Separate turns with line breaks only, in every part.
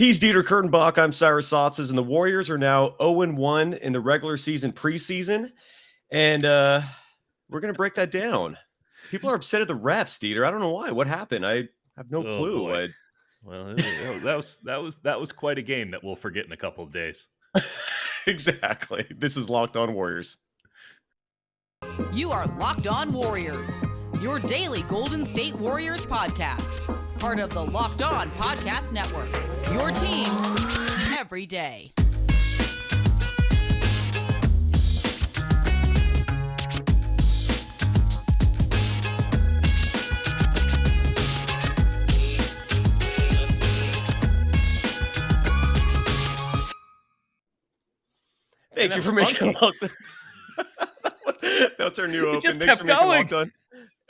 He's Dieter Kurtenbach. I'm Cyrus Saatsaz, and the Warriors are now 0-1 in the regular season preseason. And we're going to break that down. People are upset at the refs, Dieter. I don't know why. What happened? I have no clue.
Boy. Well, that was quite a game that we'll forget in a couple of days.
Exactly. This is Locked On Warriors.
You are Locked On Warriors, your daily Golden State Warriors podcast. Part of the Locked On Podcast Network, your team every day.
Thank you for making Locked On. That's our new open.
Just
Thanks
kept
for making
going.
Locked On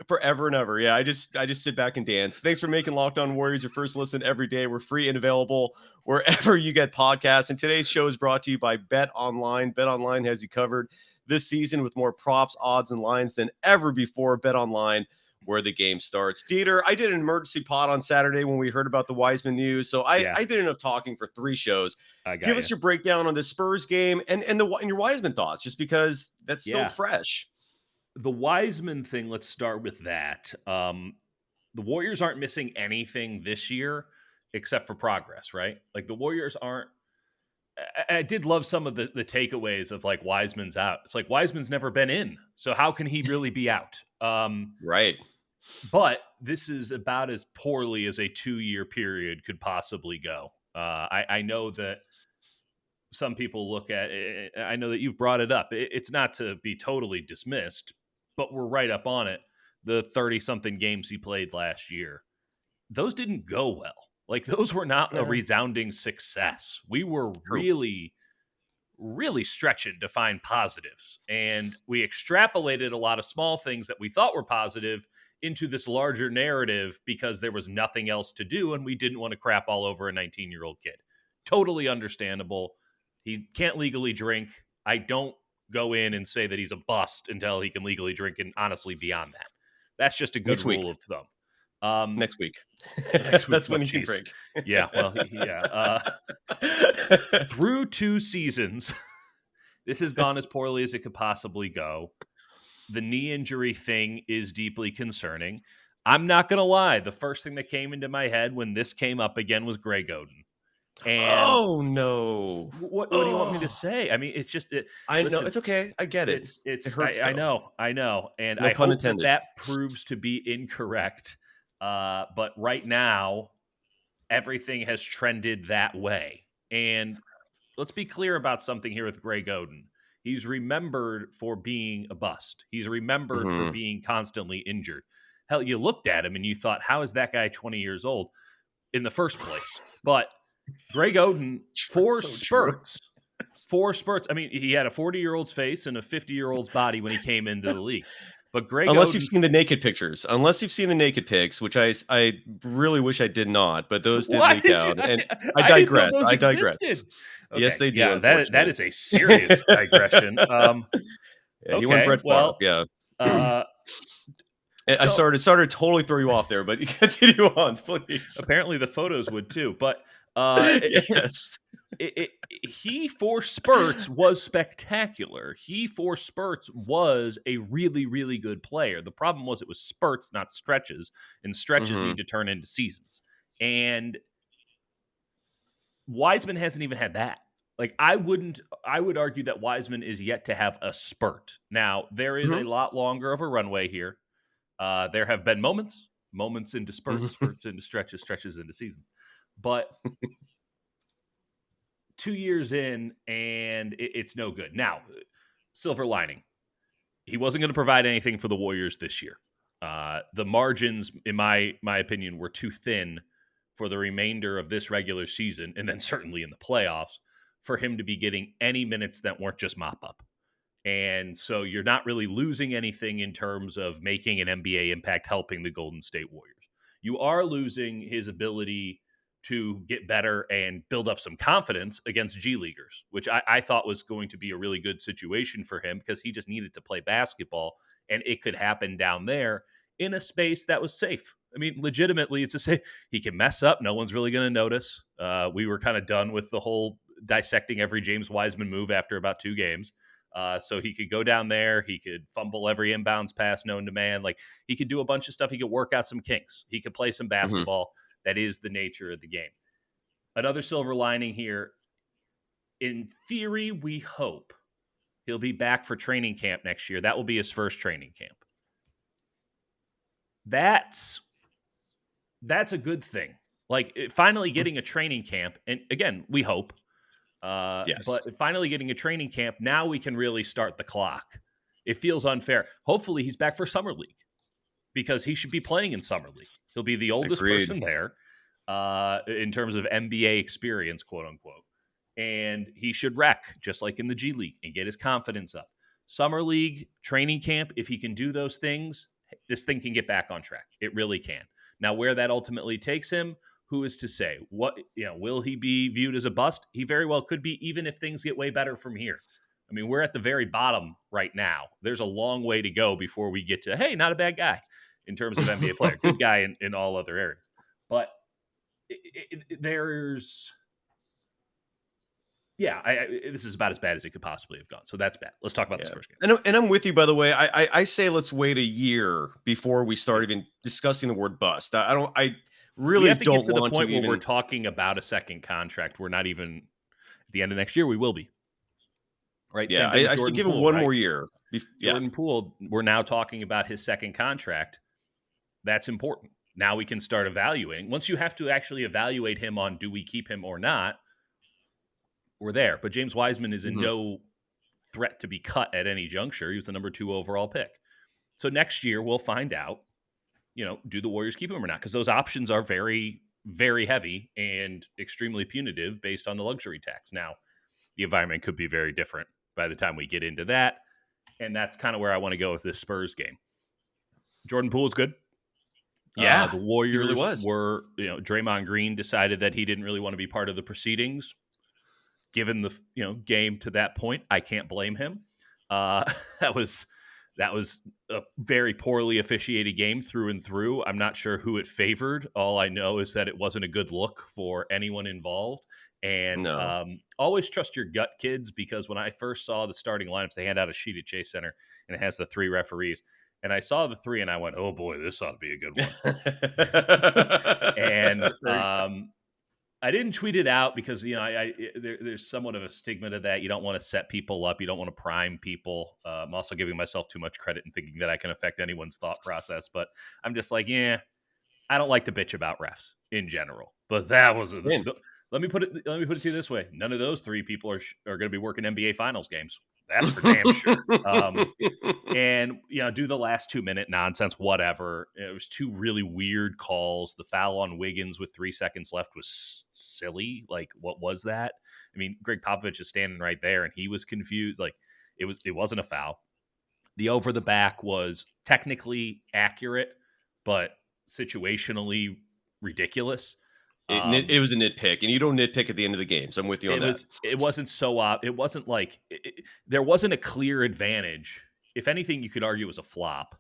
forever and ever. Yeah, I just sit back and dance. Thanks for making Locked On Warriors your first listen every day. We're free and available wherever you get podcasts. And today's show is brought to you by BetOnline. BetOnline has you covered this season with more props, odds, and lines than ever before. BetOnline, where the game starts. Dieter, I did an emergency pod on Saturday when we heard about the Wiseman news. So I did enough talking for 3 shows. Give us your breakdown on the Spurs game and your Wiseman thoughts, just because that's still fresh.
The Wiseman thing, let's start with that. The Warriors aren't missing anything this year except for progress, right? Like the Warriors aren't. I did love some of the takeaways of like Wiseman's out. It's like Wiseman's never been in, so how can he really be out?
Right.
But this is about as poorly as a 2-year period could possibly go. I know that some people look at it. I know that you've brought it up. It's not to be totally dismissed, but we're right up on it. The 30-something games he played last year, those didn't go well. Like, those were not a resounding success. We were really, really stretching to find positives. And we extrapolated a lot of small things that we thought were positive into this larger narrative because there was nothing else to do, and we didn't want to crap all over a 19-year-old kid. Totally understandable. He can't legally drink. I don't go in and say that he's a bust until he can legally drink, and honestly, beyond that. That's just a good rule of thumb.
Next week.
That's
when he can drink.
Yeah, well, yeah. Through 2 seasons, this has gone as poorly as it could possibly go. The knee injury thing is deeply concerning. I'm not going to lie. The first thing that came into my head when this came up again was Greg Oden. And
oh no!
What do you want me to say? I mean, it's just
I know it's okay. I get it.
It hurts. I know, and
no
I
pun
hope
intended.
that proves to be incorrect. But right now, everything has trended that way. And let's be clear about something here with Greg Oden. He's remembered for being a bust. He's remembered for being constantly injured. Hell, you looked at him and you thought, how is that guy 20 years old in the first place? But Greg Oden, 4 spurts. I mean, he had a 40-year-old's face and a 50-year-old's body when he came into the league. But Greg
Unless you've seen the naked pictures. Unless you've seen the naked pics, which I really wish I did not, but those did leak out. And I digress. I digress.
Okay.
Yes, they do.
Yeah, that is a serious digression.
He went Brett Favre. Yeah. I started to totally throw you off there, but you continue on, please.
Apparently the photos would too, but
yes.
He for spurts was spectacular. He for spurts was a really, really good player. The problem was it was spurts, not stretches, and stretches need to turn into seasons. And Wiseman hasn't even had that. Like I would argue that Wiseman is yet to have a spurt. Now, there is a lot longer of a runway here. There have been moments into spurts, spurts into stretches, stretches into seasons. But 2 years in, and it's no good. Now, silver lining. He wasn't going to provide anything for the Warriors this year. The margins, in my opinion, were too thin for the remainder of this regular season, and then certainly in the playoffs, for him to be getting any minutes that weren't just mop-up. And so you're not really losing anything in terms of making an NBA impact, helping the Golden State Warriors. You are losing his ability to get better and build up some confidence against G Leaguers, which I thought was going to be a really good situation for him because he just needed to play basketball, and it could happen down there in a space that was safe. I mean, legitimately, it's to say he can mess up. No one's really going to notice. We were kind of done with the whole dissecting every James Wiseman move after about 2 games. So he could go down there. He could fumble every inbounds pass known to man. Like, he could do a bunch of stuff. He could work out some kinks. He could play some basketball. That is the nature of the game. Another silver lining here. In theory, we hope he'll be back for training camp next year. That will be his first training camp. That's a good thing. Like, finally getting a training camp. And again, we hope.
Yes.
But finally getting a training camp, now we can really start the clock. It feels unfair. Hopefully he's back for Summer League because he should be playing in Summer League. He'll be the oldest person there in terms of NBA experience, quote unquote. And he should wreck, just like in the G League, and get his confidence up. Summer League, training camp, if he can do those things, this thing can get back on track. It really can. Now, where that ultimately takes him, who is to say? Will he be viewed as a bust? He very well could be, even if things get way better from here. I mean, we're at the very bottom right now. There's a long way to go before we get to, hey, not a bad guy in terms of NBA player. Good guy in all other areas. But there's... Yeah, this is about as bad as it could possibly have gone. So that's bad. Let's talk about the Spurs game.
And I'm with you, by the way. I say let's wait a year before we start even discussing the word bust. I really
we have to
don't
get to the
want
point
to
where
even...
we're talking about a second contract. We're not even at the end of next year. We will be. Right?
Yeah, I say give him one more year.
Jordan Poole, we're now talking about his second contract. That's important. Now we can start evaluating. Once you have to actually evaluate him on do we keep him or not, we're there. But James Wiseman is in no threat to be cut at any juncture. He was the number 2 overall pick. So next year we'll find out, do the Warriors keep him or not? Because those options are very, very heavy and extremely punitive based on the luxury tax. Now, the environment could be very different by the time we get into that. And that's kind of where I want to go with this Spurs game. Jordan Poole is good.
Yeah,
the Warriors
really
were, Draymond Green decided that he didn't really want to be part of the proceedings. Given the game to that point, I can't blame him. That was a very poorly officiated game through and through. I'm not sure who it favored. All I know is that it wasn't a good look for anyone involved. And always trust your gut, kids, because when I first saw the starting lineups, they hand out a sheet at Chase Center, and it has the 3 referees. And I saw the 3, and I went, "Oh boy, this ought to be a good one." And I didn't tweet it out because, there's somewhat of a stigma to that. You don't want to set people up. You don't want to prime people. I'm also giving myself too much credit and thinking that I can affect anyone's thought process. But I'm just like, I don't like to bitch about refs in general. But that was let me put it to you this way: none of those 3 people are going to be working NBA Finals games. That's for damn sure. And do the last 2-minute nonsense, whatever. It was 2 really weird calls. The foul on Wiggins with 3 seconds left was silly. Like, what was that? I mean, Greg Popovich is standing right there, and he was confused. Like, it wasn't a foul. The over the back was technically accurate, but situationally ridiculous.
It was a nitpick, and you don't nitpick at the end of the game. So I'm with you on that.
It wasn't so it wasn't like there wasn't a clear advantage. If anything, you could argue it was a flop.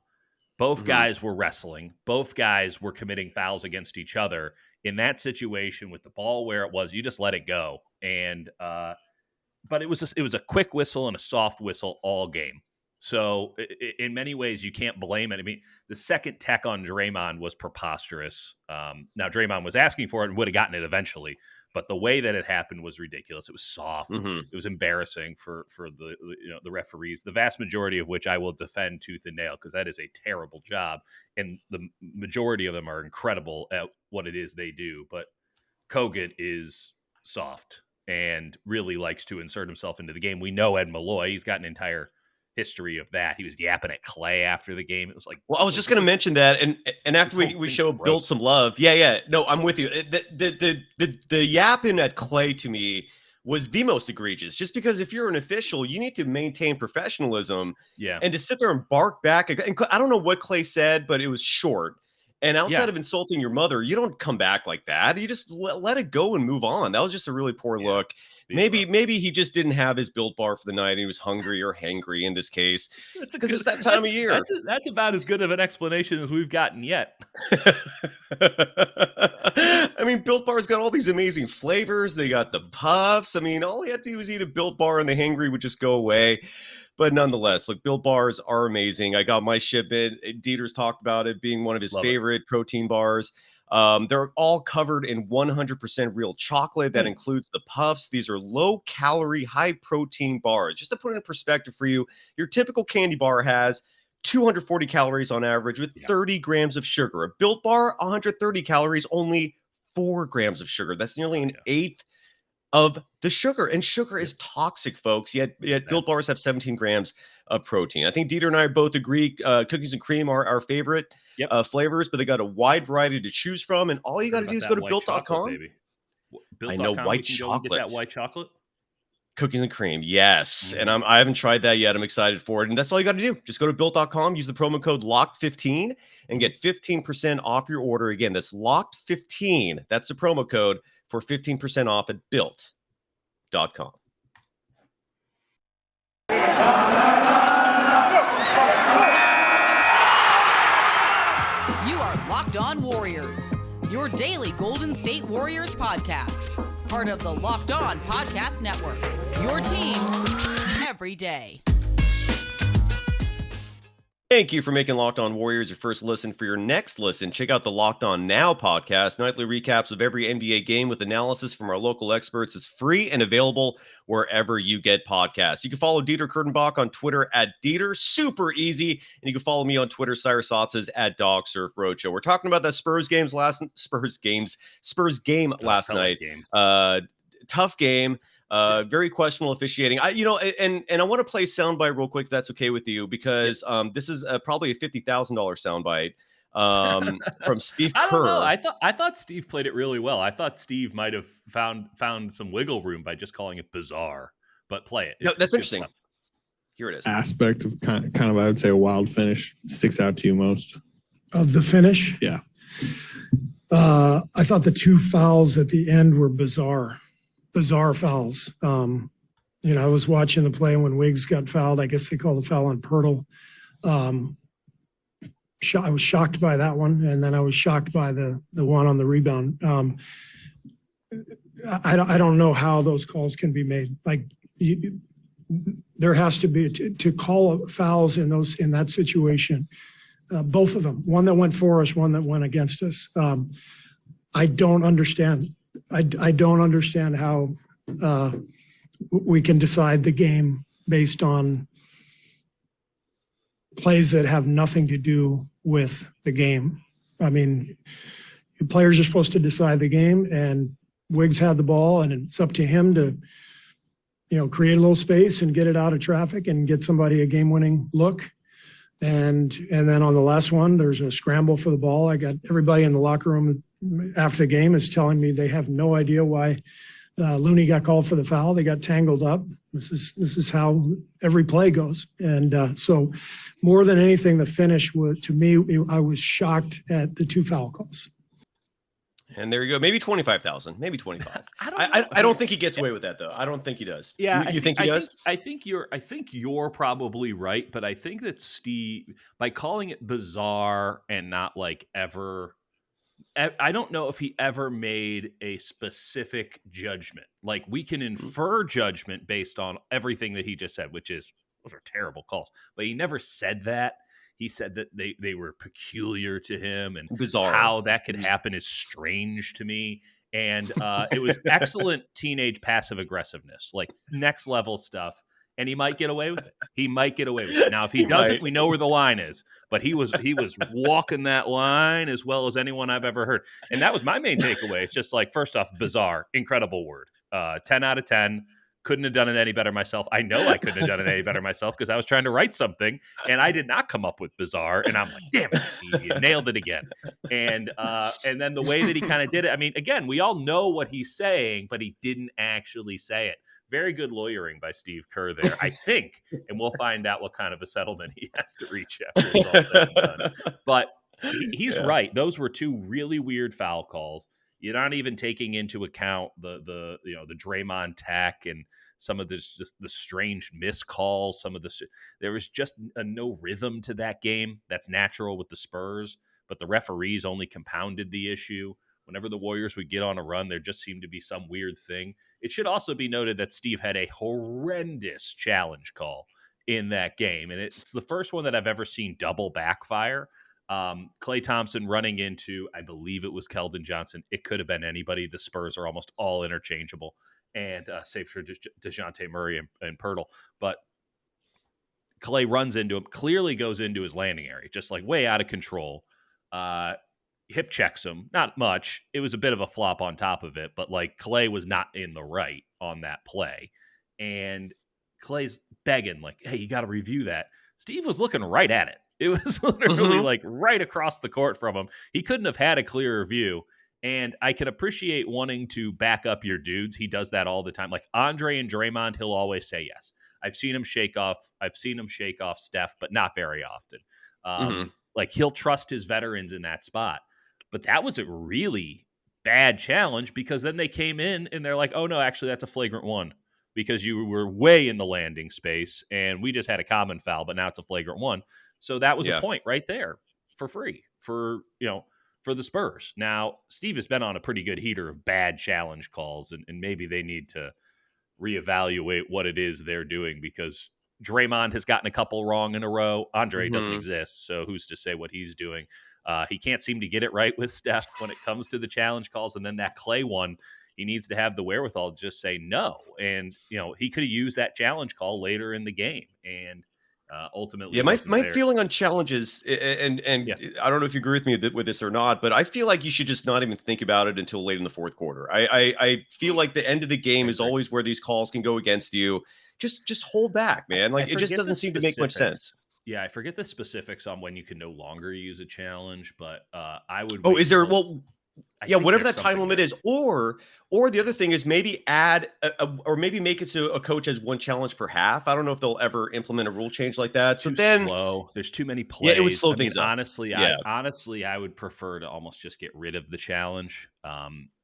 Both guys were wrestling. Both guys were committing fouls against each other. In that situation, with the ball where it was, you just let it go. And but it was a quick whistle and a soft whistle all game. So in many ways, you can't blame it. I mean, the second tech on Draymond was preposterous. Now, Draymond was asking for it and would have gotten it eventually, but the way that it happened was ridiculous. It was soft. It was embarrassing for the referees, the vast majority of which I will defend tooth and nail because that is a terrible job, and the majority of them are incredible at what it is they do. But Kogut is soft and really likes to insert himself into the game. We know Ed Malloy; he's got an entire history of that. He was yapping at Klay after the game. It was like,
well, I was just going to mention that, and after we show build some love, no, I'm with you. The yapping at Klay to me was the most egregious. Just because if you're an official, you need to maintain professionalism.
Yeah,
and to sit there and bark back. And I don't know what Klay said, but it was short. And outside of insulting your mother, you don't come back like that. You just let it go and move on. That was just a really poor look. Maybe he just didn't have his Built Bar for the night. And he was hungry or hangry in this case, because it's that time of year.
That's about as good of an explanation as we've gotten yet.
I mean, Built Bar's got all these amazing flavors. They got the puffs. I mean, all he had to do was eat a Built Bar and the hangry would just go away. But nonetheless, look, Built Bars are amazing. I got my shipment. Dieter's talked about it being one of his favorite protein bars. They're all covered in 100% real chocolate. That includes the puffs. These are low-calorie, high-protein bars. Just to put it in perspective for you, your typical candy bar has 240 calories on average with 30 grams of sugar. A Built Bar, 130 calories, only 4 grams of sugar. That's nearly an eighth of the sugar. And sugar is toxic, folks. Yet Built Bars have 17 grams of protein. I think Dieter and I both agree cookies and cream are our favorite flavors, but they got a wide variety to choose from. And all you got to do is go to Built.com. I know, white chocolate.
Get that white chocolate.
Cookies and cream, yes. And I haven't tried that yet. I'm excited for it. And that's all you got to do. Just go to Built.com, use the promo code LOCKED15 and get 15% off your order. Again, that's LOCKED15. That's the promo code for 15% off at Built.com.
You are Locked On Warriors, your daily Golden State Warriors podcast. Part of the Locked On Podcast Network, your team every day.
Thank you for making Locked On Warriors your first listen. For your next listen, check out the Locked On Now podcast. Nightly recaps of every NBA game with analysis from our local experts. It's free and available wherever you get podcasts. You can follow Dieter Kurtenbach on Twitter at Dieter. Super easy. And you can follow me on Twitter, Cyrus Saatsaz at Dog Surf Roadshow. We're talking about that Spurs game last night. Tough game. Very questionable officiating. I want to play soundbite real quick, if that's okay with you, because this is probably a $50,000 soundbite from Steve Kerr.
I don't know. I thought Steve played it really well. I thought Steve might have found some wiggle room by just calling it bizarre. But play it.
No, that's interesting. Stuff. Here it is.
Aspect of kind of I would say a wild finish sticks out to you most.
Of the finish?
Yeah.
I thought the 2 fouls at the end were bizarre fouls. I was watching the play when Wiggs got fouled. I guess they called the foul on Pirtle. I was shocked by that one, and then I was shocked by the one on the rebound. I don't know how those calls can be made. There has to be to call fouls in that situation. Both of them, one that went for us, one that went against us. I don't understand. I don't understand how we can decide the game based on plays that have nothing to do with the game. I mean, players are supposed to decide the game, and Wiggs had the ball, and it's up to him to, create a little space and get it out of traffic and get somebody a game-winning look. And then on the last one, there's a scramble for the ball. I got everybody in the locker room after the game is telling me they have no idea why Looney got called for the foul. They got tangled up. This is how every play goes. And so more than anything, the finish was, to me, I was shocked at the 2 foul calls.
And there you go. Maybe 25,000, maybe 25. I don't think he gets away with that, though. I don't think he does.
Yeah,
you think he does?
I think you're probably right, but I think that Steve, by calling it bizarre and not ever, I don't know if he ever made a specific judgment. We can infer judgment based on everything that he just said, which is those are terrible calls. But he never said that. He said that they were peculiar to him, and
bizarre. How that could happen is strange to me.
And it was excellent teenage passive aggressiveness, next level stuff. And he might get away with it. Now, if he doesn't, we know where the line is. But he was walking that line as well as anyone I've ever heard. And that was my main takeaway. It's just first off, bizarre, incredible word. 10 out of 10. Couldn't have done it any better myself. I know I couldn't have done it any better myself because I was trying to write something and I did not come up with bizarre. And I'm like, damn it, Steve, you nailed it again. And then the way that he kind of did it, I mean, again, we all know what he's saying, but he didn't actually say it. Very good lawyering by Steve Kerr there, I think. And we'll find out what kind of a settlement he has to reach after it's all said and done. But He's
Yeah.
right. Those were two really weird foul calls. You're not even taking into account the Draymond tech and some of this just the strange miscalls. There was just no rhythm to that game. That's natural with the Spurs, but the referees only compounded the issue. Whenever the Warriors would get on a run, there just seemed to be some weird thing. It should also be noted that Steve had a horrendous challenge call in that game, and it's the first one that I've ever seen double backfire. Klay Thompson running into, I believe it was Keldon Johnson. It could have been anybody. The Spurs are almost all interchangeable, and save for DeJounte Murray and Pirtle. But Klay runs into him, clearly goes into his landing area, just like way out of control. Hip checks him, not much. It was a bit of a flop on top of it, but like Klay was not in the right on that play. And Klay's begging, like, hey, you got to review that. Steve was looking right at it. It was literally like right across the court from him. He couldn't have had a clearer view. And I can appreciate wanting to back up your dudes. He does that all the time. Like Andre and Draymond, he'll always say yes. I've seen him shake off Steph, but not very often. Like he'll trust his veterans in that spot. But that was a really bad challenge because then they came in and they're like, oh no, actually that's a flagrant one because you were way in the landing space and we just had a common foul, but now it's a flagrant one. So that was a point right there for free for the Spurs. Now, Steve has been on a pretty good heater of bad challenge calls, and maybe they need to reevaluate what it is they're doing because Draymond has gotten a couple wrong in a row. Andre doesn't exist, so who's to say what he's doing? He can't seem to get it right with Steph when it comes to the challenge calls, and then that Klay one, he needs to have the wherewithal to just say no. And, he could have used that challenge call later in the game, and ultimately,
my feeling on challenges, and I don't know if you agree with me with this or not, but I feel like you should just not even think about it until late in the fourth quarter. I feel like the end of the game is always where these calls can go against you. Just hold back, man. Like it just doesn't seem to make much sense.
Yeah, I forget the specifics on when you can no longer use a challenge, but I would.
Oh, is there? Well, yeah, whatever that time limit is, or the other thing is maybe add or maybe make it so a coach has one challenge per half. I don't know if they'll ever implement a rule change like that. So then
slow. There's too many plays.
Yeah, it would slow things up.
Honestly, I would prefer to almost just get rid of the challenge.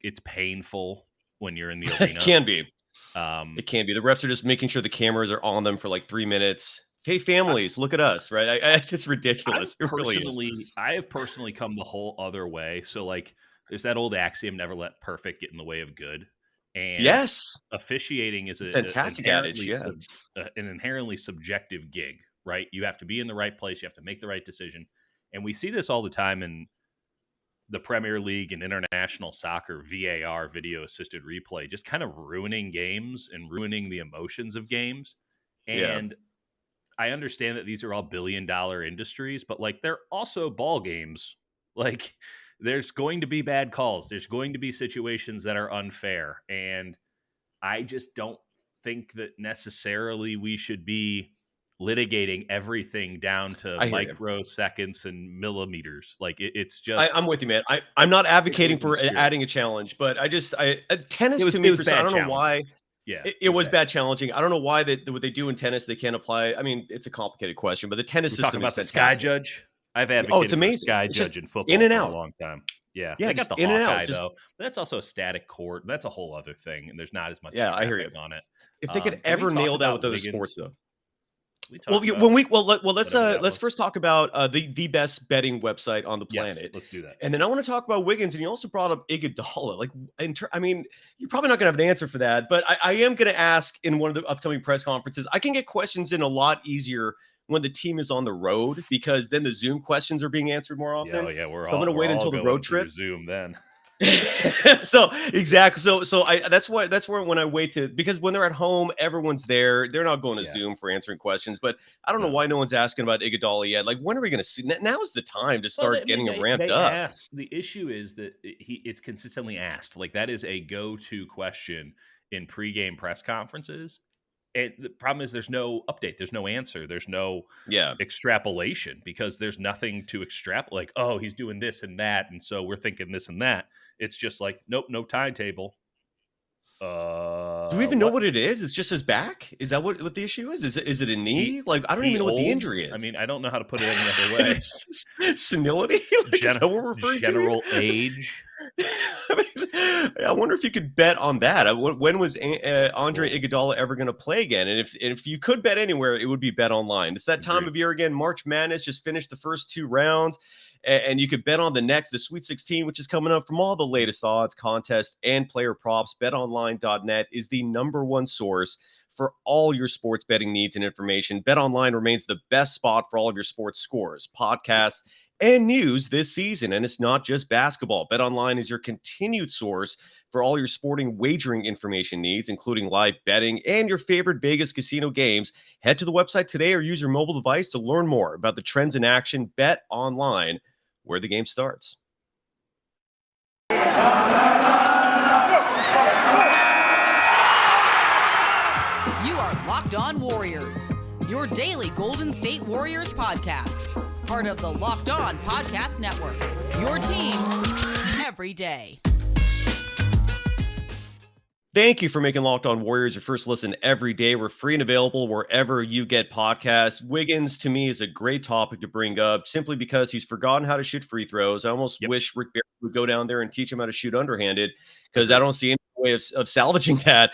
It's painful when you're in the arena.
It can be. It can be. The refs are just making sure the cameras are on them for like 3 minutes. Hey, families, look at us, right? It's just ridiculous.
I have personally come the whole other way. So like, there's that old axiom: never let perfect get in the way of good. And officiating is a
fantastic adage.
An inherently subjective gig, right? You have to be in the right place. You have to make the right decision. And we see this all the time in the Premier League and international soccer, VAR, video assisted replay, just kind of ruining games and ruining the emotions of games. And I understand that these are all billion-dollar industries, but like they're also ball games. Like there's going to be bad calls. There's going to be situations that are unfair. And I just don't think that necessarily we should be litigating everything down to microseconds and millimeters. Like it's just.
I'm with you, man. I'm not advocating for adding a challenge, but tennis to me, I don't know why.
Yeah,
it was bad challenging. I don't know why what they do in tennis they can't apply. I mean, it's a complicated question, but the tennis system
talking about
is
the
fantastic.
Sky Judge. I've advocated
it's amazing.
for Sky Judge in football
in and
for
out.
a long time. Yeah,
they
got the Hawkeye though. But that's also a static court. That's a whole other thing, and there's not as much traffic on it.
If they could ever nail that with other sports, though. Let's first talk about the best betting website on the planet.
Yes, let's do that.
And then I want to talk about Wiggins, and you also brought up Iguodala. Like, I mean, you're probably not going to have an answer for that, but I am going to ask in one of the upcoming press conferences. I can get questions in a lot easier when the team is on the road because then the Zoom questions are being answered more often.
Yeah,
I'm going to wait until the road trip.
Zoom then.
So exactly. So that's where when I wait because when they're at home, everyone's there. They're not going to Zoom for answering questions. But I don't know why no one's asking about Iguodala yet. Like, when are we going to see? Now's the time to start getting him ramped up.
The issue is that it's consistently asked. Like that is a go-to question in pregame press conferences. And the problem is there's no update. There's no answer. There's no extrapolation because there's nothing to extrapolate. Like, oh, he's doing this and that. And so we're thinking this and that. It's just like, nope, no timetable.
Do we even know
What
what it is? It's just his back? Is that what the issue is? Is it a knee? Like, I don't
he
even know what the
old?
injury is.
I mean, I don't know how to put it any other way.
Senility? Like, is that what we're referring
General
to?
age.
I mean, I wonder if you could bet on that. When was Andre Iguodala ever going to play again? And if you could bet anywhere, it would be BetOnline. It's that time
Agreed.
of year again. March Madness just finished the first 2 rounds, and you could bet on the Sweet 16, which is coming up. From all the latest odds, contests, and player props, BetOnline.net is the #1 source for all your sports betting needs and information. BetOnline remains the best spot for all of your sports scores, podcasts, and news this season. And it's not just basketball. BetOnline is your continued source for all your sporting wagering information needs, including live betting and your favorite Vegas casino games. Head to the website today or use your mobile device to learn more about the trends in action. BetOnline, where the game starts.
You are Locked On Warriors, your daily Golden State Warriors podcast. Part of the Locked On Podcast Network, your team every day.
Thank you for making Locked On Warriors your first listen every day. We're free and available wherever you get podcasts. Wiggins, to me, is a great topic to bring up simply because he's forgotten how to shoot free throws. I almost wish Rick Barry would go down there and teach him how to shoot underhanded, because I don't see any way of salvaging that.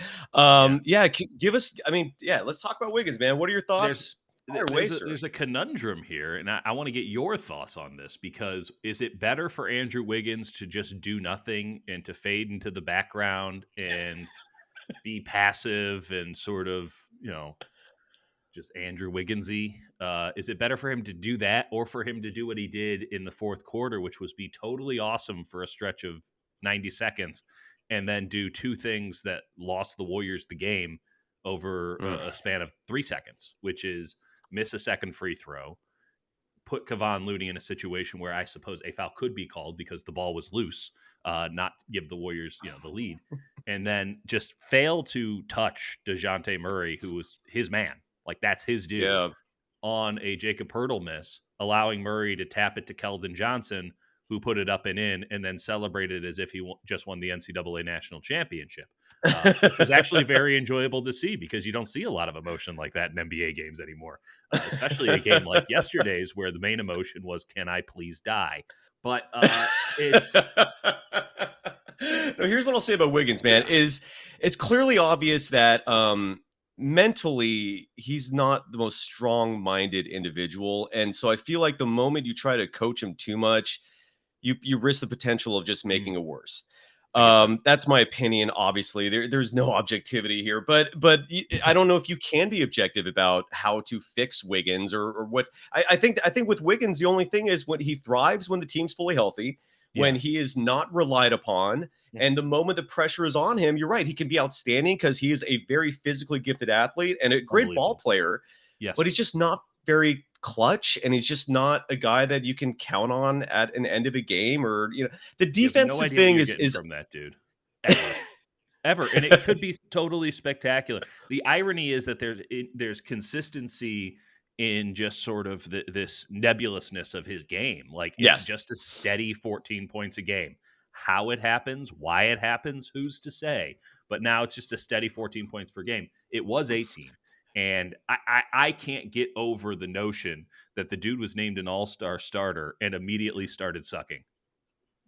Give us, let's talk about Wiggins, man. What are your thoughts?
There's a conundrum here, and I want to get your thoughts on this, because is it better for Andrew Wiggins to just do nothing and to fade into the background and be passive and sort of, just Andrew Wiggins-y? Is it better for him to do that, or for him to do what he did in the fourth quarter, which was be totally awesome for a stretch of 90 seconds and then do 2 things that lost the Warriors the game over a span of 3 seconds, which is miss a second free throw, put Kevon Looney in a situation where I suppose a foul could be called because the ball was loose, not give the Warriors, the lead, and then just fail to touch DeJounte Murray, who was his man. Like, that's his dude, on a Jacob Poeltl miss, allowing Murray to tap it to Keldon Johnson, who put it up and in, and then celebrated as if he just won the NCAA national championship, which was actually very enjoyable to see, because you don't see a lot of emotion like that in NBA games anymore, especially a game like yesterday's where the main emotion was, can I please die? But it's...
Here's what I'll say about Wiggins, man, is it's clearly obvious that mentally he's not the most strong-minded individual. And so I feel like the moment you try to coach him too much, you risk the potential of just making it worse. That's my opinion. Obviously, there's no objectivity here, but I don't know if you can be objective about how to fix Wiggins or what. I think with Wiggins, the only thing is when he thrives when the team's fully healthy, when he is not relied upon, and the moment the pressure is on him, you're right, he can be outstanding because he is a very physically gifted athlete and a great ball player.
Yes,
but he's just not very clutch, and he's just not a guy that you can count on at an end of a game, or the defensive thing is
from that dude ever, and it could be totally spectacular. The irony is that there's consistency in just sort of this nebulousness of his game. Like, it's just a steady 14 points a game. How it happens, why it happens, who's to say? But now it's just a steady 14 points per game. It was 18. And I can't get over the notion that the dude was named an all-star starter and immediately started sucking.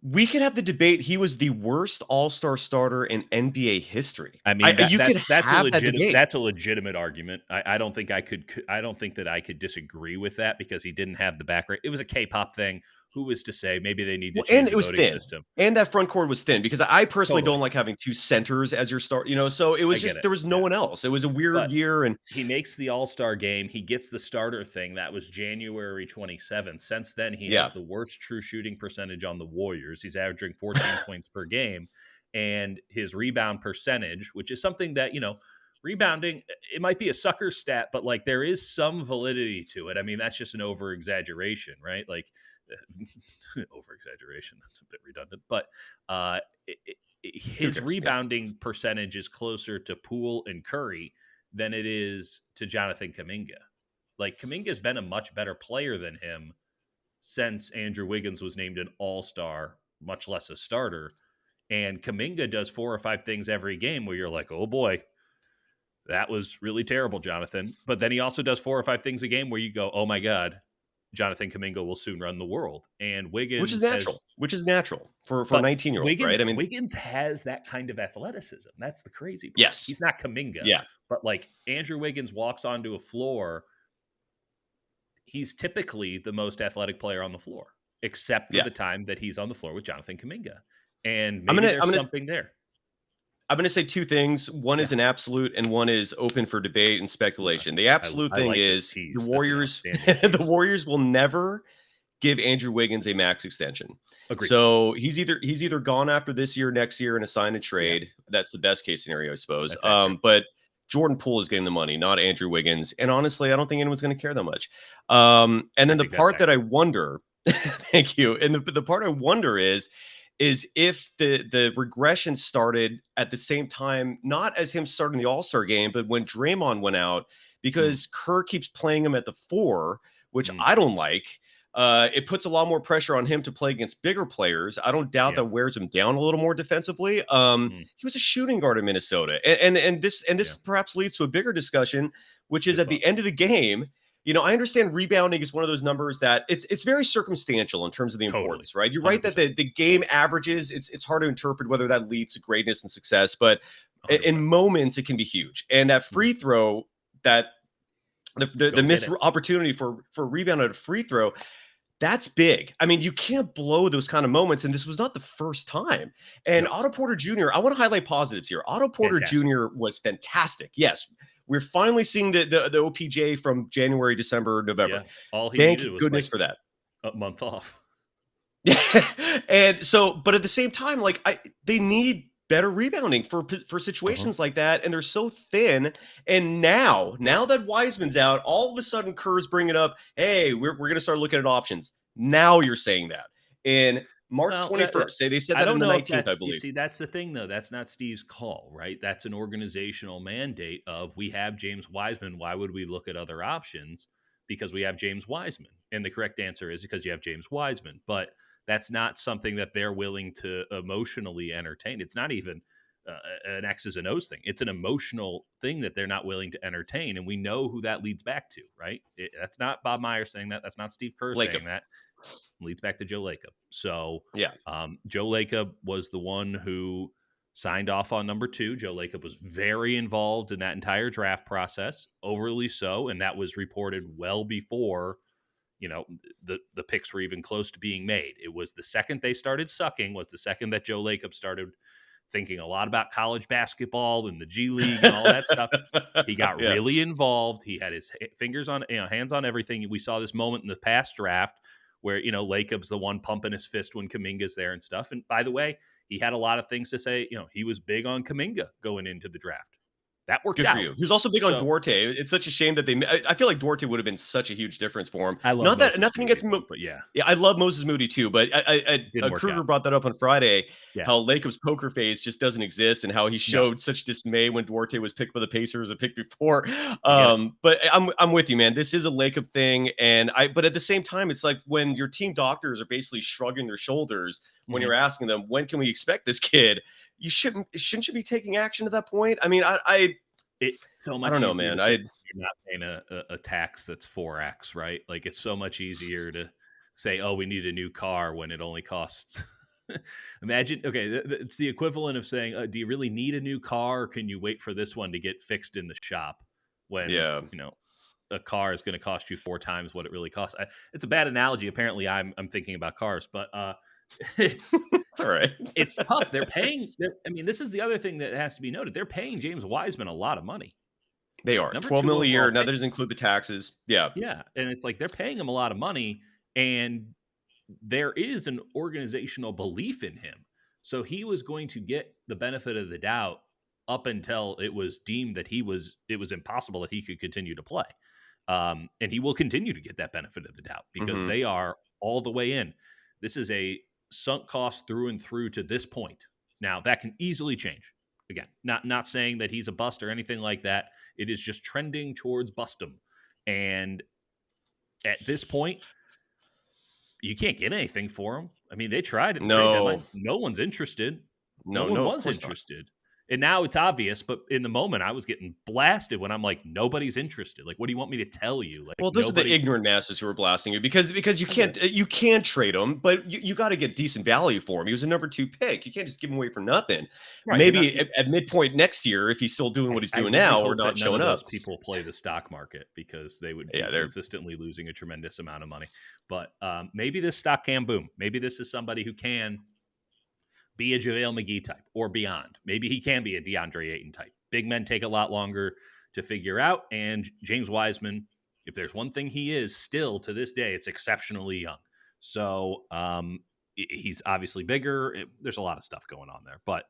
We could have the debate. He was the worst all-star starter in NBA history.
I mean, that's a legitimate argument. I don't think that I could disagree with that, because he didn't have the back rate. It was a K-pop thing. Who was to say? Maybe they need to change the voting system.
And that front court was thin, because I personally don't like having 2 centers as your start. So it was there was no one else. It was a weird year, and
he makes the All-Star game. He gets the starter thing. That was January 27th. Since then, he has the worst true shooting percentage on the Warriors. He's averaging 14 points per game, and his rebound percentage, which is something that rebounding, it might be a sucker stat, but like, there is some validity to it. I mean, that's just an over-exaggeration, right? Like, over-exaggeration, that's a bit redundant, but his rebounding percentage is closer to Poole and Curry than it is to Jonathan Kuminga. Like, Kuminga's been a much better player than him since Andrew Wiggins was named an all-star, much less a starter. And Kuminga does 4 or 5 things every game where you're like, oh boy, that was really terrible, Jonathan. But then he also does 4 or 5 things a game where you go, oh my God, Jonathan Kuminga will soon run the world. And
Which is
Wiggins
natural.
has,
Which is natural for a
but
19-year-old, right? I mean,
Wiggins has that kind of athleticism. That's the crazy part.
yes.
He's not Kuminga,
Yeah.
but like Andrew Wiggins walks onto a floor, he's typically the most athletic player on the floor, except for
Yeah.
the time that he's on the floor with Jonathan Kuminga. And
I'm
maybe
gonna-
there's something there.
I'm going to say two things. One is an absolute, and one is open for debate and speculation. The absolute
I
thing
like this
is
tease.
the
That's an
Warriors.
outstanding
The
tease.
Warriors will never give Andrew Wiggins a max extension.
Agreed.
So he's either gone after this year, next year, and a sign and trade.
Yeah.
That's the best case scenario, I suppose.
That's accurate.
But Jordan Poole is getting the money, not Andrew Wiggins. And honestly, I don't think anyone's going to care that much. And then the part that I wonder, thank you. And the part I wonder is if the regression started at the same time, not as him starting the All-Star game, but when Draymond went out, because Kerr keeps playing him at the 4, which I don't like. It puts a lot more pressure on him to play against bigger players. I don't doubt that wears him down a little more defensively. He was a shooting guard in Minnesota, and this perhaps leads to a bigger discussion, which is at the end of the game. You know, I understand rebounding is one of those numbers that it's very circumstantial in terms of the importance, right? You're right that the game averages, it's hard to interpret whether that leads to greatness and success, but
100%.
in moments it can be huge. And that free throw, that the missed opportunity for rebound at a free throw, that's big. I mean, you can't blow those kind of moments, and this was not the first time. And Otto Porter Jr., I want to highlight positives here. Otto Porter Jr. was fantastic. Yes, we're finally seeing the OPJ from January, December, November.
All he
Thank
needed was
goodness
like
for that.
a month off.
And so, but at the same time, like they need better rebounding for situations like that, and they're so thin. And now that Wiseman's out, all of a sudden Kerr's bringing up, hey, we're going to start looking at options. Now you're saying that in March 21st. They said that on the 19th, I believe.
You see, that's the thing, though. That's not Steve's call, right? That's an organizational mandate of, we have James Wiseman. Why would we look at other options? Because we have James Wiseman. And the correct answer is because you have James Wiseman. But that's not something that they're willing to emotionally entertain. It's not even an X's and O's thing. It's an emotional thing that they're not willing to entertain. And we know who that leads back to, right? That's not Bob Myers saying that. That's not Steve Kerr saying that. Leads back to Joe Lacob. So Joe Lacob was the one who signed off on number 2. Joe Lacob was very involved in that entire draft process, overly so. And that was reported well before, you know, the picks were even close to being made. It was the second they started sucking, was the second that Joe Lacob started thinking a lot about college basketball and the G League and all that stuff. He got really involved. He had his hands on everything. We saw this moment in the past draft where, you know, Lacob's the one pumping his fist when Kuminga's there and stuff. And by the way, he had a lot of things to say. You know, he was big on Kuminga going into the draft. That worked
Good
out.
for you. He was also big on Duarte. It's such a shame that I feel like Duarte would have been such a huge difference for him.
I love
nothing against him,
but
yeah, I love Moses Moody too. But Kruger brought that up on Friday. How Lacob's poker face just doesn't exist, and how he showed such dismay when Duarte was picked by the Pacers a pick before. But I'm with you, man. This is a Lacob thing, but at the same time, it's like when your team doctors are basically shrugging their shoulders when you're asking them, when can we expect this kid? Shouldn't you be taking action at that point? I mean,
so much.
I don't know, man.
You're not paying a tax that's 4x, right? Like, it's so much easier to say, oh, we need a new car when it only costs. Imagine, okay, it's the equivalent of saying, do you really need a new car, or can you wait for this one to get fixed in the shop when you know a car is going to cost you 4 times what it really costs? It's a bad analogy. Apparently, I'm thinking about cars, but it's
all right.
It's tough. They're paying. I mean, this is the other thing that has to be noted. They're paying James Wiseman a lot of money.
They are. $12 million a year. Now that doesn't include the taxes. Yeah.
Yeah. And it's like they're paying him a lot of money, and there is an organizational belief in him. So he was going to get the benefit of the doubt up until it was deemed that it was impossible that he could continue to play. And he will continue to get that benefit of the doubt because they are all the way in. This is a sunk cost through and through to this point. Now, that can easily change. Again, not saying that he's a bust or anything like that. It is just trending towards bustum. And at this point, you can't get anything for him. I mean, they tried at the trade deadline. No one's interested. No one was interested. And now it's obvious, but in the moment I was getting blasted when I'm like, nobody's interested. Like, what do you want me to tell you? Like,
Well, those are the
nobody.
ignorant masses who are blasting you because you can't trade him, but you got to get decent value for him. He was a number 2 pick. You can't just give him away for nothing.
Right,
Maybe at midpoint next year, if he's still doing what he's doing
really
now
hope
or not
that none
showing
of those
up.
people play the stock market because they would be
Yeah, they're-
consistently losing a tremendous amount of money. But maybe this stock can boom. Maybe this is somebody who can be a JaVale McGee type or beyond. Maybe he can be a DeAndre Ayton type. Big men take a lot longer to figure out. And James Wiseman, if there's one thing he is still to this day, it's exceptionally young. So he's obviously bigger. There's a lot of stuff going on there. But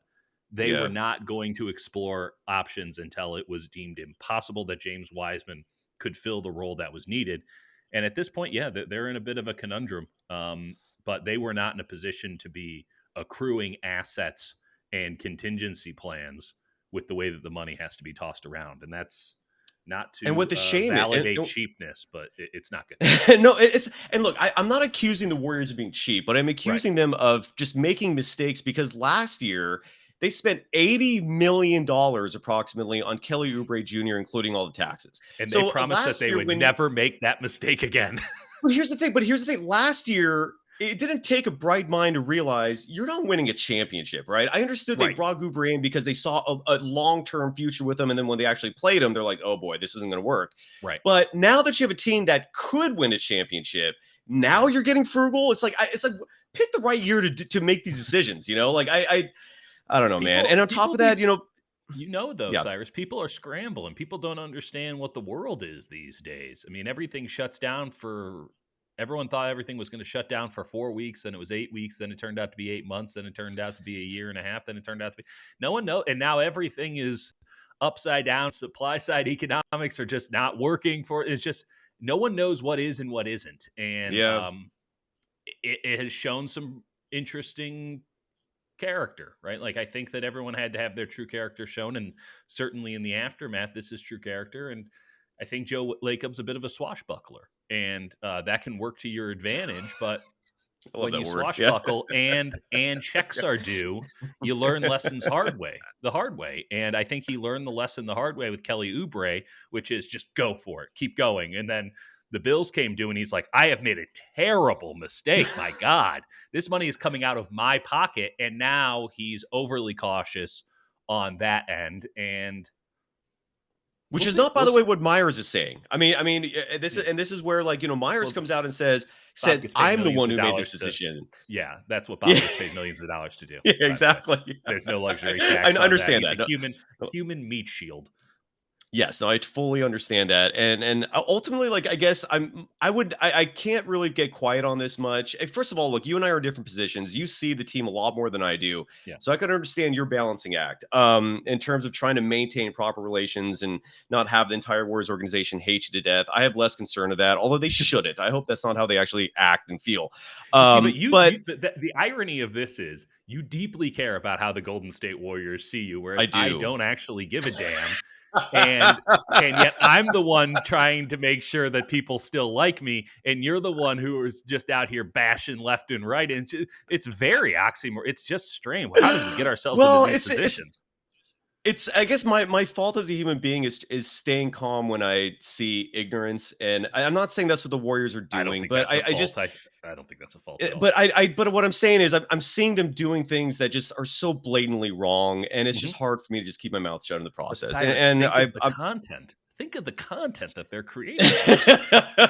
they were not going to explore options until it was deemed impossible that James Wiseman could fill the role that was needed. And at this point, yeah, they're in a bit of a conundrum. But they were not in a position to be accruing assets and contingency plans with the way that the money has to be tossed around. And that's not to
and what the shame
validate cheapness, but it's not good.
No, and look, I'm not accusing the Warriors of being cheap, but I'm accusing them of just making mistakes because last year they spent $80 million approximately on Kelly Oubre Jr., including all the taxes.
And they promised that they would never make that mistake again.
Well, here's the thing. Last year, it didn't take a bright mind to realize you're not winning a championship, right? I understood they brought Oubre in because they saw a long-term future with him. And then when they actually played him, they're like, oh boy, this isn't going to work.
Right.
But now that you have a team that could win a championship, now you're getting frugal. It's like pick the right year to make these decisions, Like I don't know, man. And on top of that,
Cyrus, people are scrambling. People don't understand what the world is these days. I mean, everything shuts down everyone thought everything was going to shut down for 4 weeks. Then it was 8 weeks. Then it turned out to be 8 months. Then it turned out to be a year and a half. Then it turned out to be no one knows. And now everything is upside down. Supply side economics are just not working it's just no one knows what is and what isn't. And it has shown some interesting character, right? Like I think that everyone had to have their true character shown, and certainly in the aftermath, this is true character. And I think Joe Lacob's a bit of a swashbuckler, and that can work to your advantage. But when you swashbuckle and checks are due, you learn lessons the hard way. And I think he learned the lesson the hard way with Kelly Oubre, which is just go for it, keep going. And then the bills came due, and he's like, I have made a terrible mistake. My God, this money is coming out of my pocket. And now he's overly cautious on that end. And
which is not, by the way, what Myers is saying. I mean, this is where Myers comes out and said, I'm the one who made this decision.
Yeah, that's what Bob gets paid millions of dollars to do.
Yeah, exactly.
There's no luxury tax.
I understand that.
He's a human meat shield.
Yes, no, I fully understand that, and ultimately, I guess I can't really get quiet on this much. First of all, look, you and I are in different positions. You see the team a lot more than I do, so I can understand your balancing act in terms of trying to maintain proper relations and not have the entire Warriors organization hate you to death. I have less concern of that, although they shouldn't. I hope that's not how they actually act and feel.
The irony of this is you deeply care about how the Golden State Warriors see you, whereas I don't actually give a damn. and yet I'm the one trying to make sure that people still like me, and you're the one who is just out here bashing left and right. And it's very oxymoron. It's just strange. How did we get ourselves into these positions?
It's I guess my fault as a human being is staying calm when I see ignorance, and I'm not saying that's what the Warriors are doing, but
I don't think that's a fault.
But what I'm saying is I'm seeing them doing things that just are so blatantly wrong, and it's just hard for me to just keep my mouth shut in the process.
Think of the content that they're creating.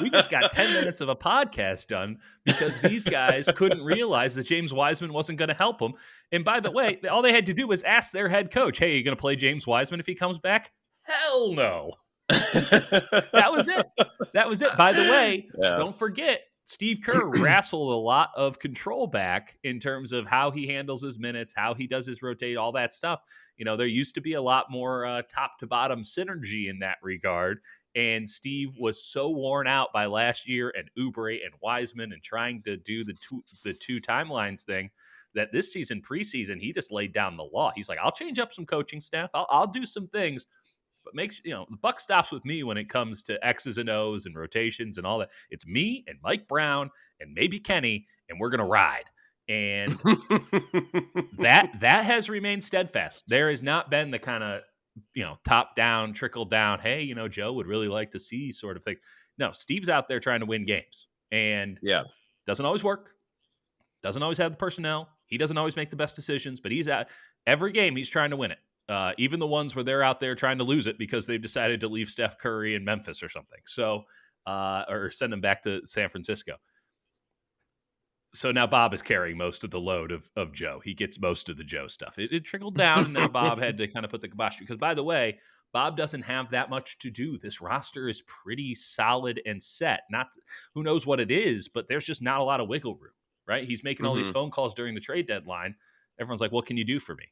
We just got 10 minutes of a podcast done because these guys couldn't realize that James Wiseman wasn't going to help them. And by the way, all they had to do was ask their head coach, hey, are you going to play James Wiseman if he comes back? Hell no. That was it. By the way, don't forget, Steve Kerr wrestled a lot of control back in terms of how he handles his minutes, how he does his rotate, all that stuff. There used to be a lot more top to bottom synergy in that regard. And Steve was so worn out by last year and Oubre and Wiseman and trying to do the two timelines thing that this season, preseason, he just laid down the law. He's like, I'll change up some coaching staff. I'll do some things. But the buck stops with me when it comes to X's and O's and rotations and all that. It's me and Mike Brown and maybe Kenny, and we're going to ride. And that has remained steadfast. There has not been the kind of, top down, trickle down, hey, Joe would really like to see sort of thing. No, Steve's out there trying to win games, and
Yeah.
doesn't always work. Doesn't always have the personnel. He doesn't always make the best decisions, but he's at every game. He's trying to win it. Even the ones where they're out there trying to lose it because they've decided to leave Steph Curry in Memphis or something. So, or send him back to San Francisco. So now Bob is carrying most of the load of Joe. He gets most of the Joe stuff. It trickled down, and now Bob had to kind of put the kibosh. Because, by the way, Bob doesn't have that much to do. This roster is pretty solid and set. Not who knows what it is, but there's just not a lot of wiggle room, right? He's making all these phone calls during the trade deadline. Everyone's like, what can you do for me?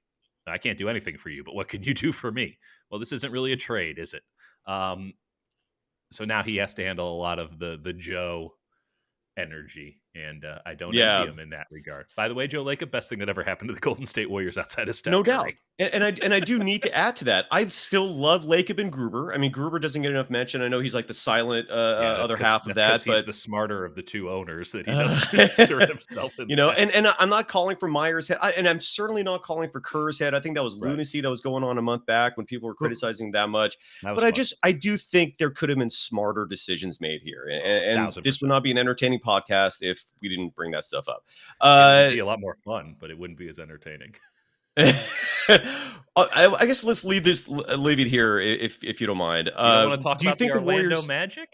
I can't do anything for you, but what can you do for me? Well, this isn't really a trade, is it? So now he has to handle a lot of the Joe energy, and I don't envy him in that regard. By the way, Joe Lacob, best thing that ever happened to the Golden State Warriors outside of Steph
No
Curry.
doubt. And I do need to add to that. I still love Lacob and Gruber. I mean, Gruber doesn't get enough mention. I know he's like the silent other half of that,
but he's the smarter of the two owners that he doesn't insert himself in.
And I'm not calling for Myers' head, and I'm certainly not calling for Kerr's head. I think that was lunacy that was going on a month back when people were criticizing that much. But I do think there could have been smarter decisions made here, and this would not be an entertaining podcast if we didn't bring that stuff up.
It would be a lot more fun, but it wouldn't be as entertaining.
I guess let's leave it here if you don't mind.
You don't want to talk about the Orlando Magic?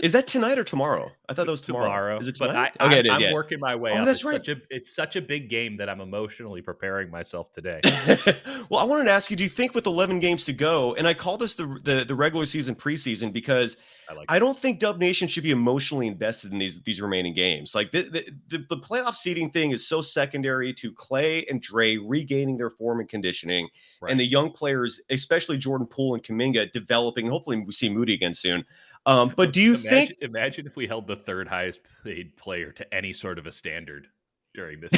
Is that tonight or tomorrow? I thought that was tomorrow. Is it tonight?
But I'm working my way up.
That's right.
It's such a big game that I'm emotionally preparing myself today.
Well, I wanted to ask you, do you think with 11 games to go, and I call this the regular season preseason because I don't think Dub Nation should be emotionally invested in these remaining games. Like the playoff seeding thing is so secondary to Klay and Dre regaining their form and conditioning, and the young players, especially Jordan Poole and Kuminga, developing. Hopefully we see Moody again soon. But do you
imagine if we held the third highest paid player to any sort of a standard during this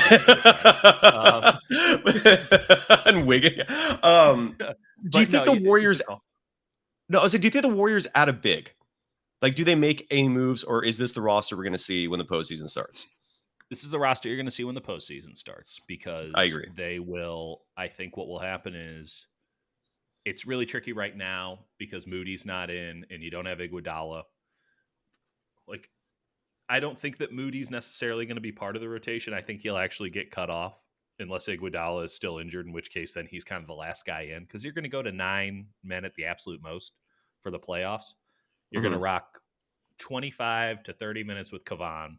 and Wiggins. Do you think the Warriors? No, I was like, do you think the Warriors add a big? Like, do they make any moves, or is this the roster we're going to see when the postseason starts?
This is the roster you're going to see when the postseason starts, because
I agree.
They will. I think what will happen is it's really tricky right now because Moody's not in and you don't have Iguodala. Like, I don't think that Moody's necessarily going to be part of the rotation. I think he'll actually get cut off unless Iguodala is still injured, in which case then he's kind of the last guy in, because you're going to go to 9 men at the absolute most for the playoffs. You're going to rock 25 to 30 minutes with Kavan,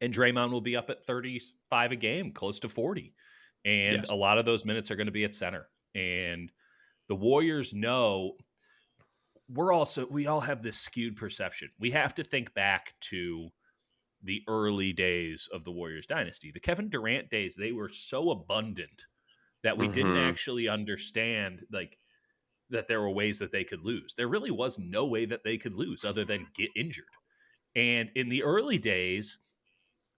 and Draymond will be up at 35 a game, close to 40. And a lot of those minutes are going to be at center. And the Warriors know we all have this skewed perception. We have to think back to the early days of the Warriors dynasty. The Kevin Durant days, they were so abundant that we didn't actually understand that there were ways that they could lose. There really was no way that they could lose other than get injured. And in the early days,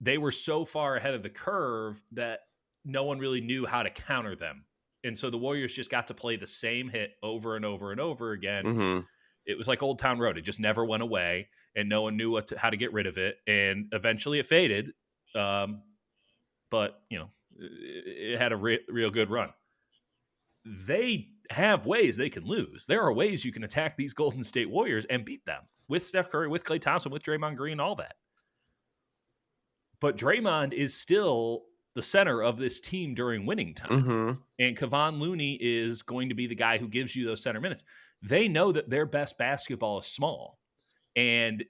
they were so far ahead of the curve that no one really knew how to counter them. And so the Warriors just got to play the same hit over and over and over again. It was like Old Town Road. It just never went away, and no one knew how to get rid of it. And eventually it faded. But, it had a real good run. They have ways they can lose. There are ways you can attack these Golden State Warriors and beat them with Steph Curry, with Klay Thompson, with Draymond Green, all that. But Draymond is still the center of this team during winning time. And Kevon Looney is going to be the guy who gives you those center minutes. They know that their best basketball is small. And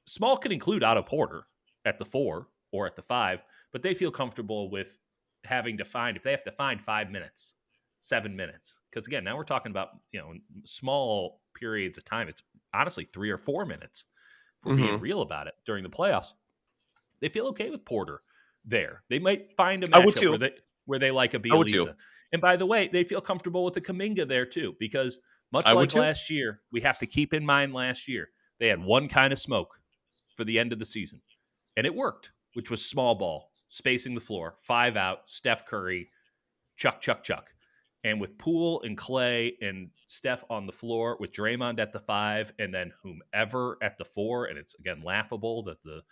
small can include Otto Porter at the 4 or at the 5, but they feel comfortable with having to if they have to find 5 minutes, 7 minutes. Because again, now we're talking about, small periods of time. It's honestly 3 or 4 minutes if we're being real about it during the playoffs. They feel okay with Porter there. They might find a matchup where they like a Bielitsa. And by the way, they feel comfortable with the Kuminga there too, because much like last year, we have to keep in mind last year, they had one kind of smoke for the end of the season. And it worked, which was small ball, spacing the floor, 5 out, Steph Curry, chuck. And with Poole and Klay and Steph on the floor, with Draymond at the 5, and then whomever at the 4, and it's, again, laughable that the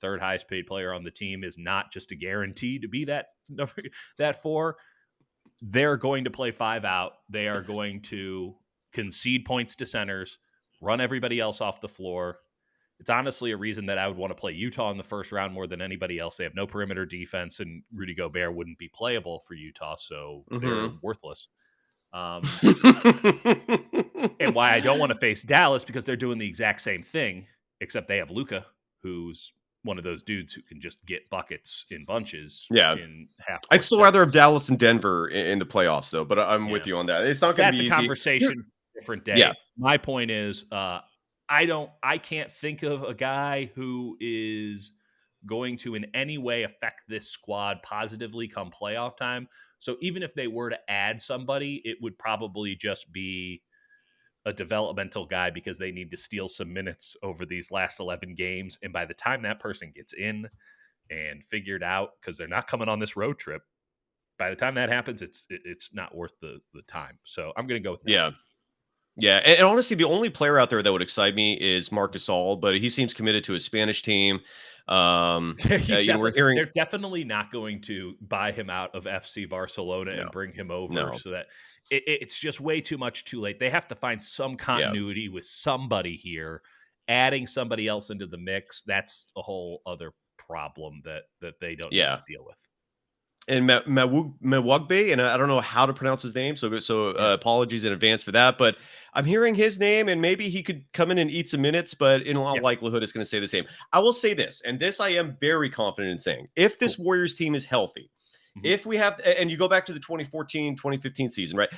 third highest paid player on the team, is not just a guarantee to be that 4. They're going to play 5 out. They are going to concede points to centers, run everybody else off the floor. It's honestly a reason that I would want to play Utah in the first round more than anybody else. They have no perimeter defense, and Rudy Gobert wouldn't be playable for Utah, so they're worthless. And why I don't want to face Dallas, because they're doing the exact same thing, except they have Luka, who's one of those dudes who can just get buckets in bunches. In half.
I'd still rather have Dallas and Denver in the playoffs, though. But I'm with you on that. It's not going to be easy.
That's a conversation, different day.
Yeah.
My point is, I can't think of a guy who is going to in any way affect this squad positively come playoff time. So even if they were to add somebody, it would probably just be a developmental guy because they need to steal some minutes over these last 11 games. And by the time that person gets in and figured out, because they're not coming on this road trip, by the time that happens, it's not worth the time. So I'm going to go with that.
Yeah. Yeah, and honestly, the only player out there that would excite me is Marcus Gasol, but he seems committed to his Spanish team.
They're definitely not going to buy him out of FC Barcelona and bring him over, so that it's just way too much too late. They have to find some continuity with somebody here. Adding somebody else into the mix, that's a whole other problem that they don't need to deal with.
And Mwagbe, and I don't know how to pronounce his name, so apologies in advance for that. But I'm hearing his name, and maybe he could come in and eat some minutes, but in all likelihood, it's going to stay the same. I will say this, and this I am very confident in saying. If this Warriors team is healthy, if we have, and you go back to the 2014, 2015 season, right?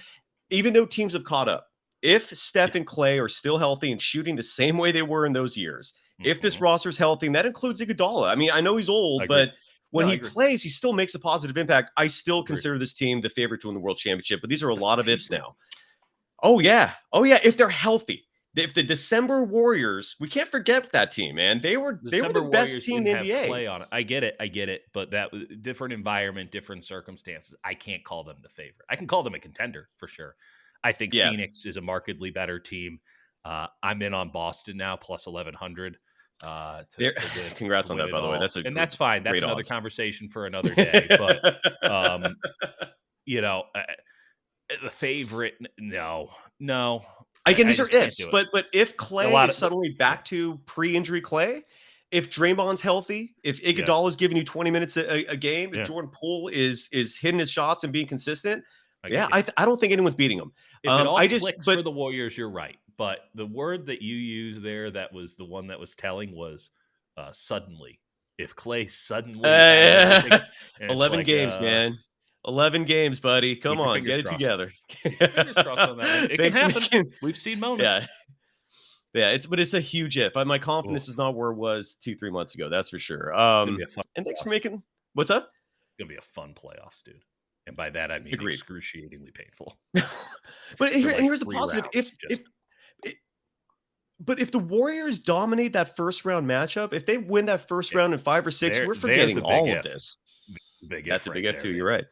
Even though teams have caught up, if Steph and Klay are still healthy and shooting the same way they were in those years, if this roster's healthy, and that includes Iguodala. I mean, I know he's old, but when he plays, he still makes a positive impact. I still consider this team the favorite to win the World Championship, but these are a lot of ifs now. Oh, yeah. If they're healthy. If the December Warriors, we can't forget that team, man. They were the best team in the NBA.
Play on it. I get it. But that was different environment, different circumstances. I can't call them the favorite. I can call them a contender for sure. I think Phoenix is a markedly better team. I'm in on Boston now, plus 1,100.
Congrats on that, by the way.
That's fine. That's another conversation for another day. But the favorite, no.
Again, these are ifs. But if Klay is suddenly back to pre-injury Klay, if Draymond's healthy, if Iguodala is giving you 20 minutes a game, if Jordan Poole is hitting his shots and being consistent, I don't think anyone's beating him.
If it all clicks for the Warriors, you're right. But the word that you used there, that was the one that was telling, was suddenly. If Klay suddenly
11 games, man. 11 games, buddy. Come on, get it together.
Fingers crossed on that. It can happen. We've seen moments.
Yeah, it's a huge if. My confidence is not where it was 2-3 months ago. That's for sure. And thanks for making. What's up?
It's gonna be a fun playoffs, dude. And by that I mean excruciatingly painful.
But here's the positive. But if the Warriors dominate that first round matchup, if they win that first round in 5 or 6, we're forgetting all of this. That's a big if too. You're right.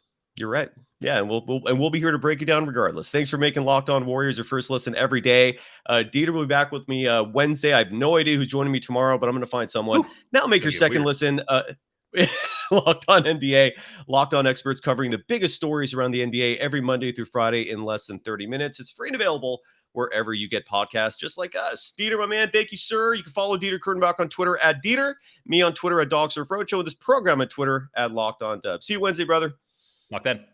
Yeah, and we'll be here to break it down regardless. Thanks for making Locked On Warriors your first listen every day. Dieter will be back with me Wednesday. I have no idea who's joining me tomorrow, but I'm going to find someone. Now make your second listen. Locked On NBA, Locked On experts covering the biggest stories around the NBA every Monday through Friday in less than 30 minutes. It's free and available wherever you get podcasts, just like us. Dieter, my man, thank you, sir. You can follow Dieter Kurtenbach on Twitter at Dieter, me on Twitter at DogSurfRoadshow, and this program on Twitter at Locked On Dub. See you Wednesday, brother.
Locked in.